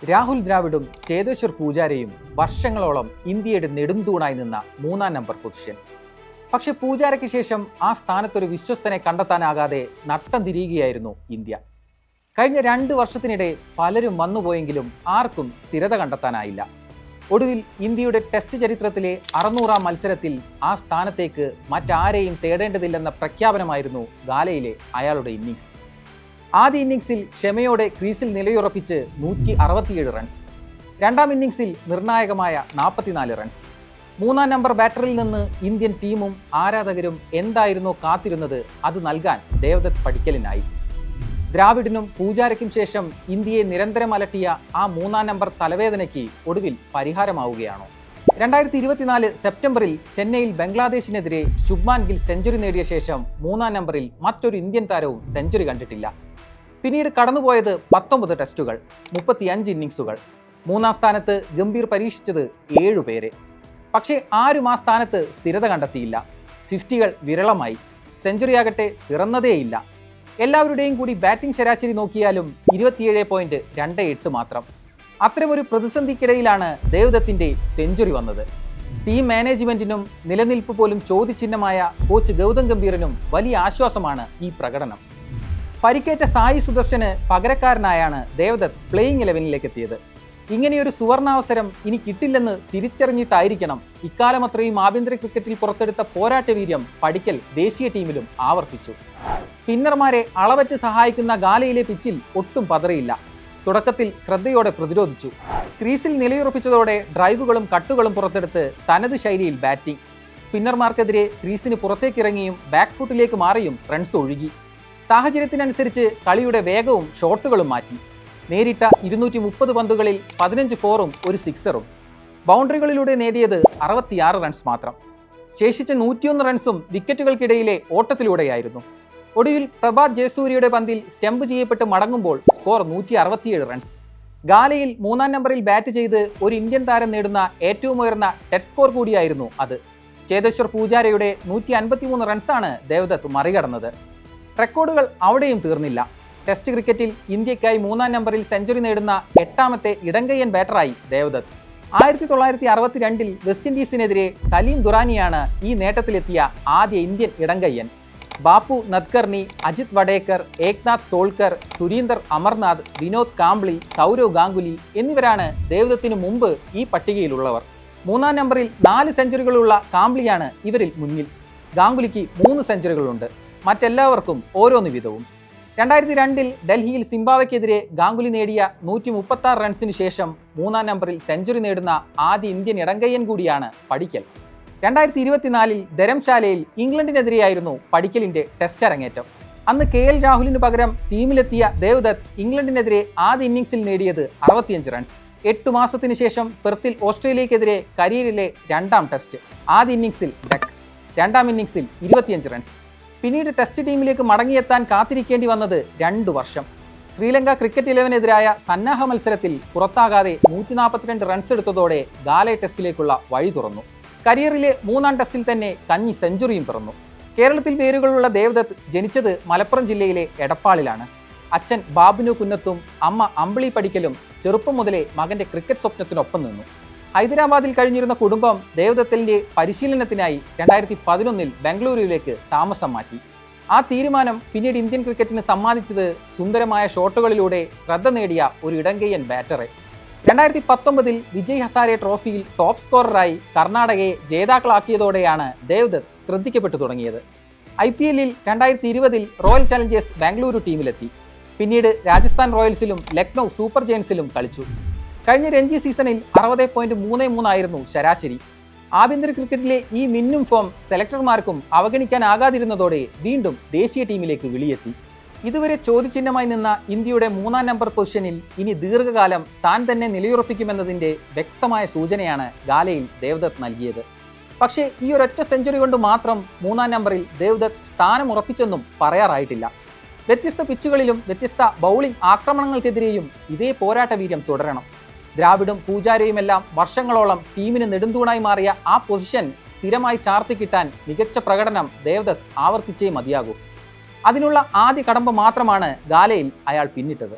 രാഹുൽ ദ്രാവിഡും ചേതേശ്വർ പൂജാരയും വർഷങ്ങളോളം ഇന്ത്യയുടെ നെടുംതൂണായി നിന്ന മൂന്നാം നമ്പർ പൊസിഷൻ. പക്ഷെ പൂജാരയ്ക്ക് ശേഷം ആ സ്ഥാനത്തൊരു വിശ്വസ്തനെ കണ്ടെത്താനാകാതെ നട്ടം തിരിയുകയായിരുന്നു ഇന്ത്യ. കഴിഞ്ഞ 2 വർഷത്തിനിടെ പലരും വന്നുപോയെങ്കിലും ആർക്കും സ്ഥിരത കണ്ടെത്താനായില്ല. ഒടുവിൽ ഇന്ത്യയുടെ ടെസ്റ്റ് ചരിത്രത്തിലെ 600-ാം മത്സരത്തിൽ ആ സ്ഥാനത്തേക്ക് മറ്റാരെയും തേടേണ്ടതില്ലെന്ന പ്രഖ്യാപനമായിരുന്നു ഗാലയിലെ അയാളുടെ ഇന്നിങ്സ്. ആദ്യ ഇന്നിങ്സിൽ ക്ഷമയോടെ ക്രീസിൽ നിലയുറപ്പിച്ച് 167 റൺസ്, രണ്ടാം ഇന്നിങ്സിൽ നിർണായകമായ 44 റൺസ്. മൂന്നാം നമ്പർ ബാറ്ററിൽ നിന്ന് ഇന്ത്യൻ ടീമും ആരാധകരും എന്തായിരുന്നോ കാത്തിരുന്നത് അത് നൽകാൻ ദേവദത്ത് പടിക്കലിനായി. ദ്രാവിഡിനും പൂജാരയ്ക്കും ശേഷം ഇന്ത്യയെ നിരന്തരം അലട്ടിയ ആ മൂന്നാം നമ്പർ തലവേദനയ്ക്ക് ഒടുവിൽ പരിഹാരമാവുകയാണോ? 2024 സെപ്റ്റംബറിൽ ചെന്നൈയിൽ ബംഗ്ലാദേശിനെതിരെ ശുഭ്മാൻ ഗിൽ സെഞ്ചുറി നേടിയ ശേഷം മൂന്നാം നമ്പറിൽ മറ്റൊരു ഇന്ത്യൻ താരവും സെഞ്ചുറി കണ്ടിട്ടില്ല. പിന്നീട് കടന്നുപോയത് 19 ടെസ്റ്റുകൾ, 35 ഇന്നിങ്സുകൾ. മൂന്നാം സ്ഥാനത്ത് ഗംഭീർ പരീക്ഷിച്ചത് 7 പേരെ. പക്ഷേ ആരും ആ സ്ഥാനത്ത് സ്ഥിരത കണ്ടെത്തിയില്ല. 50കൾ വിരളമായി, സെഞ്ചുറിയാകട്ടെ പിറന്നതേയില്ല. എല്ലാവരുടെയും കൂടി ബാറ്റിംഗ് ശരാശരി നോക്കിയാലും 27.28 മാത്രം. അത്തരമൊരു പ്രതിസന്ധിക്കിടയിലാണ് ദേവദത്തിൻ്റെ സെഞ്ചുറി വന്നത്. ടീം മാനേജ്മെന്റിനും നിലനിൽപ്പ് പോലും ചോദ്യചിഹ്നമായ കോച്ച് ഗൗതം ഗംഭീറിനും വലിയ ആശ്വാസമാണ് ഈ പ്രകടനം. പരിക്കേറ്റ സായി സുദർശന് പകരക്കാരനായാണ് ദേവദത്ത് പ്ലേയിങ് 11-ലേക്ക് എത്തിയത്. ഇങ്ങനെയൊരു സുവർണാവസരം ഇനി കിട്ടില്ലെന്ന് തിരിച്ചറിഞ്ഞിട്ടായിരിക്കണം ഇക്കാലമത്രയും ആഭ്യന്തര ക്രിക്കറ്റിൽ പുറത്തെടുത്ത പോരാട്ടവീര്യം പടിക്കൽ ദേശീയ ടീമിലും ആവർത്തിച്ചു. സ്പിന്നർമാരെ അളവറ്റ് സഹായിക്കുന്ന ഗാലയിലെ പിച്ചിൽ ഒട്ടും പതറിയില്ല. തുടക്കത്തിൽ ശ്രദ്ധയോടെ പ്രതിരോധിച്ചു. ക്രീസിൽ നിലയുറപ്പിച്ചതോടെ ഡ്രൈവുകളും കട്ടുകളും പുറത്തെടുത്ത് തനത് ശൈലിയിൽ ബാറ്റിംഗ്. സ്പിന്നർമാർക്കെതിരെ ക്രീസിന് പുറത്തേക്കിറങ്ങിയും ബാക്ക് ഫുട്ടിലേക്ക് മാറിയും റൺസ് ഒഴുകി. സാഹചര്യത്തിനനുസരിച്ച് കളിയുടെ വേഗവും ഷോട്ടുകളും മാറ്റി. നേരിട്ട 230 പന്തുകളിൽ 15 ഫോറും ഒരു സിക്സറും. ബൗണ്ടറികളിലൂടെ നേടിയത് 66 റൺസ് മാത്രം. ശേഷിച്ച 101 റൺസും വിക്കറ്റുകൾക്കിടയിലെ ഓട്ടത്തിലൂടെയായിരുന്നു. ഒടുവിൽ പ്രഭാത് ജയസൂര്യയുടെ പന്തിൽ സ്റ്റംപ് ചെയ്യപ്പെട്ട് മടങ്ങുമ്പോൾ സ്കോർ 167 റൺസ്. ഗാലയിൽ മൂന്നാം നമ്പറിൽ ബാറ്റ് ചെയ്ത് ഒരു ഇന്ത്യൻ താരം നേടുന്ന ഏറ്റവും ഉയർന്ന ടെസ്റ്റ് സ്കോർ കൂടിയായിരുന്നു അത്. ചേതേശ്വർ പൂജാരയുടെ 153 റൺസാണ് ദേവദത്ത് മറികടന്നത്. റെക്കോർഡുകൾ അവിടെയും തീർന്നില്ല. ടെസ്റ്റ് ക്രിക്കറ്റിൽ ഇന്ത്യക്കായി മൂന്നാം നമ്പറിൽ സെഞ്ചുറി നേടുന്ന 8ാമത്തെ ഇടങ്കയ്യൻ ബാറ്ററായി ദേവദത്ത്. 1962-ൽ വെസ്റ്റ് ഇൻഡീസിനെതിരെ സലീം ദുറാനിയാണ് ഈ നേട്ടത്തിലെത്തിയ ആദ്യ ഇന്ത്യൻ ഇടങ്കയ്യൻ. ബാപ്പു നദ്കർണി, അജിത് വഡേക്കർ, ഏക്നാഥ് സോൾക്കർ, സുരീന്ദർ അമർനാഥ്, വിനോദ് കാംബ്ലി, സൗരവ് ഗാംഗുലി എന്നിവരാണ് ദേവദത്തിനു മുമ്പ് ഈ പട്ടികയിലുള്ളവർ. മൂന്നാം നമ്പറിൽ 4 സെഞ്ചുറികളുള്ള കാംബ്ലിയാണ് ഇവരിൽ മുന്നിൽ. ഗാംഗുലിക്ക് 3 സെഞ്ചുറികളുണ്ട്, മറ്റെല്ലാവർക്കും ഓരോന്ന് വീതവും. 2002-ൽ ഡൽഹിയിൽ സിംബാബ്വെക്കെതിരെ ഗാംഗുലി നേടിയ 136 റൺസിന് ശേഷം മൂന്നാം നമ്പറിൽ സെഞ്ചുറി നേടുന്ന ആദ്യ ഇന്ത്യൻ ഇടങ്കയ്യൻ കൂടിയാണ് പടിക്കൽ. 2024-ൽ ധരംശാലയിൽ ഇംഗ്ലണ്ടിനെതിരെയായിരുന്നു പടിക്കലിന്റെ ടെസ്റ്റ് അരങ്ങേറ്റം. അന്ന് KL രാഹുലിന് പകരം ടീമിലെത്തിയ ദേവദത്ത് ഇംഗ്ലണ്ടിനെതിരെ ആദ്യ ഇന്നിംഗ്സിൽ നേടിയത് 65 റൺസ്. 8 മാസത്തിന് ശേഷം പെർത്തിൽ ഓസ്ട്രേലിയക്കെതിരെ കരിയറിലെ 2ാം ടെസ്റ്റ്. ആദ്യ ഇന്നിംഗ്സിൽ ഡക്ക്, രണ്ടാം ഇന്നിംഗ്സിൽ 25 റൺസ്. പിന്നീട് ടെസ്റ്റ് ടീമിലേക്ക് മടങ്ങിയെത്താൻ കാത്തിരിക്കേണ്ടി വന്നത് 2 വർഷം. ശ്രീലങ്ക ക്രിക്കറ്റ് 11-നെതിരായ സന്നാഹ മത്സരത്തിൽ പുറത്താകാതെ 142 റൺസ് എടുത്തതോടെ ഗാല ടെസ്റ്റിലേക്കുള്ള വഴി തുറന്നു. കരിയറിലെ 3ാം ടെസ്റ്റിൽ തന്നെ കന്നി സെഞ്ചുറിയും പിറന്നു. കേരളത്തിൽ പേരുകളുള്ള ദേവദത്ത് ജനിച്ചത് മലപ്പുറം ജില്ലയിലെ എടപ്പാളിലാണ്. അച്ഛൻ ബാബുനു കുന്നത്തും അമ്മ അമ്പിളി പടിക്കലും ചെറുപ്പം മുതലേ മകന്റെ ക്രിക്കറ്റ് സ്വപ്നത്തിനൊപ്പം നിന്നു. ഹൈദരാബാദിൽ കഴിഞ്ഞിരുന്ന കുടുംബം ദേവദത്തിന്റെ പരിശീലനത്തിനായി 2011-ൽ ബംഗളൂരുവിലേക്ക് താമസം മാറ്റി. ആ തീരുമാനം പിന്നീട് ഇന്ത്യൻ ക്രിക്കറ്റിന് സമ്മാനിച്ചത് സുന്ദരമായ ഷോട്ടുകളിലൂടെ ശ്രദ്ധ നേടിയ ഒരു ഇടങ്കയ്യൻ ബാറ്ററെ. 2019-ൽ വിജയ് ഹസാരെ ട്രോഫിയിൽ ടോപ്പ് സ്കോററായി കർണാടകയെ ജേതാക്കളാക്കിയതോടെയാണ് ദേവദത്ത് ശ്രദ്ധിക്കപ്പെട്ടു തുടങ്ങിയത്. IPL-ൽ 2020-ൽ റോയൽ ചലഞ്ചേഴ്സ് ബാംഗ്ലൂരു ടീമിലെത്തി. പിന്നീട് രാജസ്ഥാൻ റോയൽസിലും ലക്നൗ സൂപ്പർ ജയൻസിലും കളിച്ചു. കഴിഞ്ഞ രഞ്ജി സീസണിൽ 60.33 ആയിരുന്നു ശരാശരി. ആഭ്യന്തര ക്രിക്കറ്റിലെ ഈ മിന്നും ഫോം സെലക്ടർമാർക്കും അവഗണിക്കാനാകാതിരുന്നതോടെ വീണ്ടും ദേശീയ ടീമിലേക്ക് വിളിയെത്തി. ഇതുവരെ ചോദ്യചിഹ്നമായി നിന്ന ഇന്ത്യയുടെ മൂന്നാം നമ്പർ പൊസിഷനിൽ ഇനി ദീർഘകാലം താൻ തന്നെ നിലയുറപ്പിക്കുമെന്നതിൻ്റെ വ്യക്തമായ സൂചനയാണ് ഗാലയിൽ ദേവദത്ത് നൽകിയത്. പക്ഷേ ഈ ഒരൊറ്റ സെഞ്ചുറി കൊണ്ട് മാത്രം മൂന്നാം നമ്പറിൽ ദേവദത്ത് സ്ഥാനം ഉറപ്പിച്ചെന്നും പറയാറായിട്ടില്ല. വ്യത്യസ്ത പിച്ചുകളിലും വ്യത്യസ്ത ബൗളിംഗ് ആക്രമണങ്ങൾക്കെതിരെയും ഇതേ പോരാട്ടവീര്യം തുടരണം. ദ്രാവിഡും പൂജാരയുമെല്ലാം വർഷങ്ങളോളം ടീമിന് നെടുന്തൂണായി മാറിയ ആ പൊസിഷൻ സ്ഥിരമായി ചാർത്തിക്കിട്ടാൻ മികച്ച പ്രകടനം ദേവദത്ത് ആവർത്തിച്ചേ മതിയാകൂ. അതിനുള്ള ആദ്യ കടമ്പ മാത്രമാണ് ഗാലയിൽ അയാൾ പിന്നിട്ടത്.